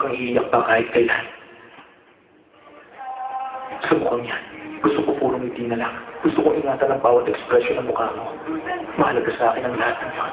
kang iiyak pa kahit kailan. Sa mukhang yan, gusto ko puro ngiti na lang. Gusto ko ingatan ang bawat ekspresyon ng mukha mo. Mahalaga sa akin ang lahat ng yun.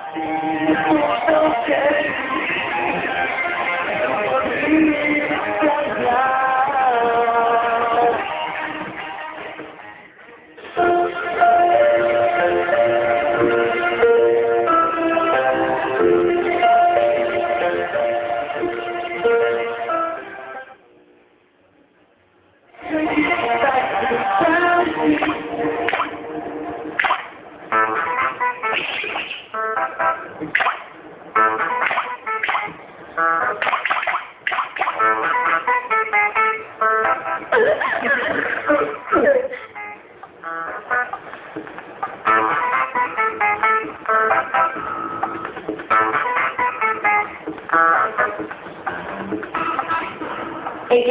AJ,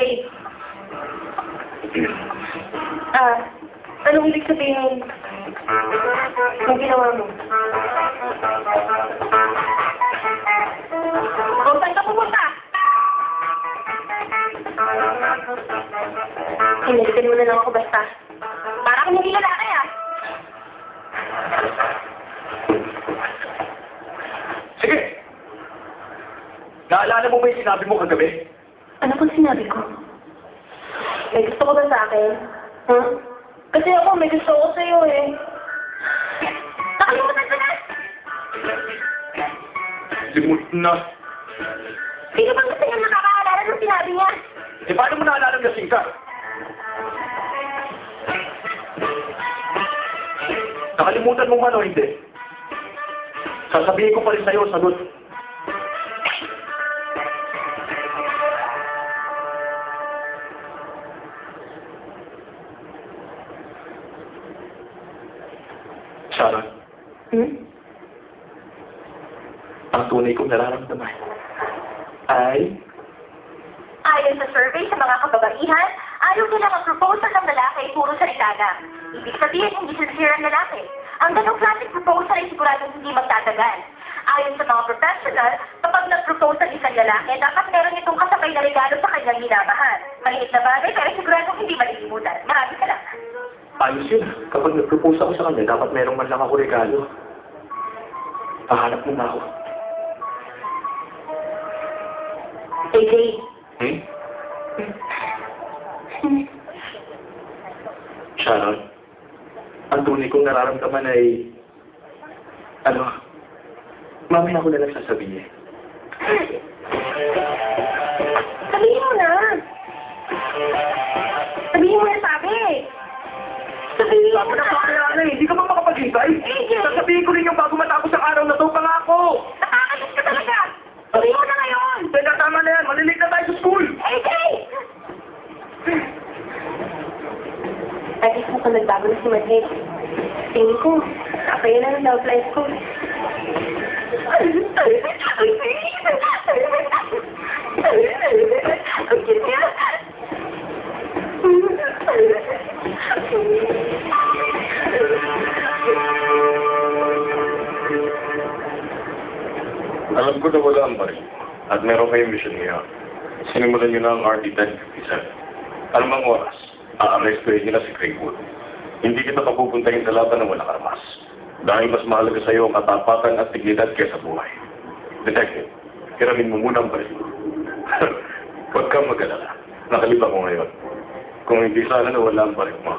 anong ibig sabihin ng ginawa mo? O, saan ka pumunta? Hinalikan mo na lang ako basta. Para kang hindi lalaki, ah. Sige! Naalala mo ba yung sinabi mo kagabi? Ano pang sinabi ko? May gusto ko ba sa akin? Huh? Kasi ako, may gusto ko sa'yo eh. Nakalimutan ko na! Limutin na. Sino bang gusto niya nakakaalala ng sinabi niya? Eh, paano mo naalala ng lasing ka? Nakalimutan mo man o hindi? Sasabihin ko pa rin sa'yo, sagot. Sharon, ang tunay kong nararamdaman ay... Ayon sa survey sa mga kababaihan, ayaw nila mag-proposal ng lalaki ay puro salita lang. Ibig sabihin, hindi sincere ang lalaki. Ang ganong klaseng proposal ay siguradong hindi magtatagal. Ayon sa mga professional, kapag nag-propose ang isang lalaki, dapat meron itong kasabay na regalo sa kanyang minamahal. Maliit na bagay, pero siguradong hindi malilimutan. Marami ka lang. Ayos yun. Kapag nag-propose ako sa kanya, dapat meron man lang ako regalo. Pahanap mo na ako. AJ. Sharon, ang tunay kong nararamdaman ay... mamaya ko na lang sasabihin. Sabihin mo na. Sabihin mo na sabi. Sabihin mo na Ano eh, hindi ka ba makapaghintay? AJ! Sasabihin ko rin yung bago matapos ang araw na to, pangako! Nakakalis ka talaga. Sabihin mo na ngayon. Teka, tama na yan. Malilate na tayo sa school! AJ! At least mukhang nagbago na si Madrid. Tingin ko, kaya na ng love life ko. Ang cute niya. Alam ko na wala ang baril. At meron kayong mission ngayon. Sinimulan nyo na ang RD-1057. Alam ang oras, aarestuhin nyo na si Craigwood. Hindi kita papupuntahin sa laban ng walang armas. Dahil mas mahalaga sa iyo ang katapatan at dignidad kaysa buhay. Detective, hiramin mo muna ang baril. Huwag kang mag-alala. Nakalipa ko ngayon. Kung hindi sana na wala ang baril mo.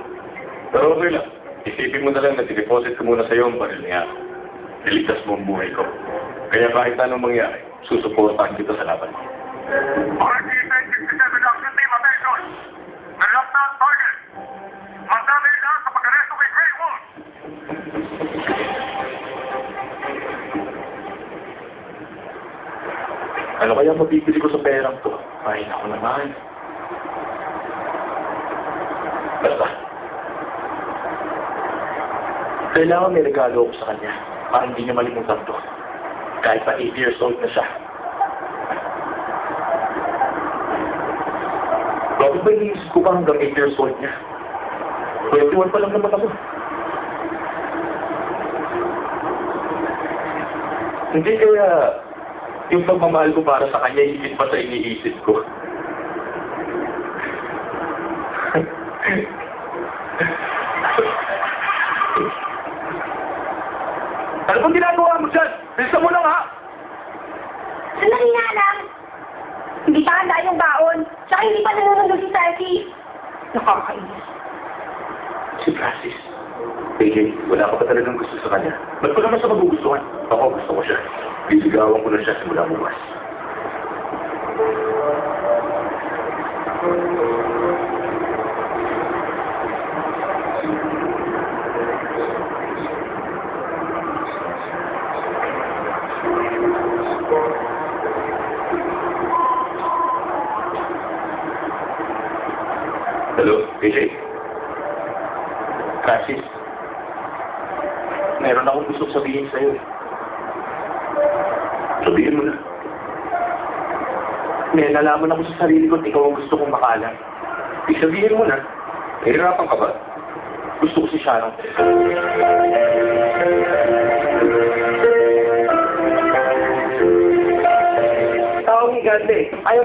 Pero okay lang. Isipin mo na lang na dineposit ko muna sa iyo ang baril niya. Iligtas mo ang buhay ko. Kaya kahit anong mangyari, susuportahan kita sa laban mo. RD-1057 action team, attention! Nalap na ang target! Mandamay na sa pag-aresto kay Greywood! Ano kaya mabibili ko sa perang to? Ay, ako naman. Basta. Kailangan may regalo ako sa kanya para hindi niya malimutan to. Kahit pa 8 years old na siya. Bakit ba iniisip ko pa hanggang 8 years old niya? 21 pa lang naman ako. Hindi kaya Yung pagmamahal ko para sa kanya, higit pa sa iniisip ko. Ano bang ginagawa mo dyan? Bilisan mo lang, ha? Sandali nga lang. Hindi pa handa yung baon. Tsaka hindi pa nanonood si Francis. Nakakainis. Si Francis. AJ, wala ka pa talagang gusto sa kanya. Ba't ko naman sa magugustuhan? Ako, gusto ko siya. Bisigawan ko na siya simula bukas. Hello, AJ? Francis? Meron akong gusto sabihin sa'yo eh. Sabihin mo na. May nalaman ako sa sarili ko at ikaw ang gusto kong makalam. Sabihin mo na. Nahihirapan ka ba? Gusto ko si Sharon. Tawag ni Gante. Ayaw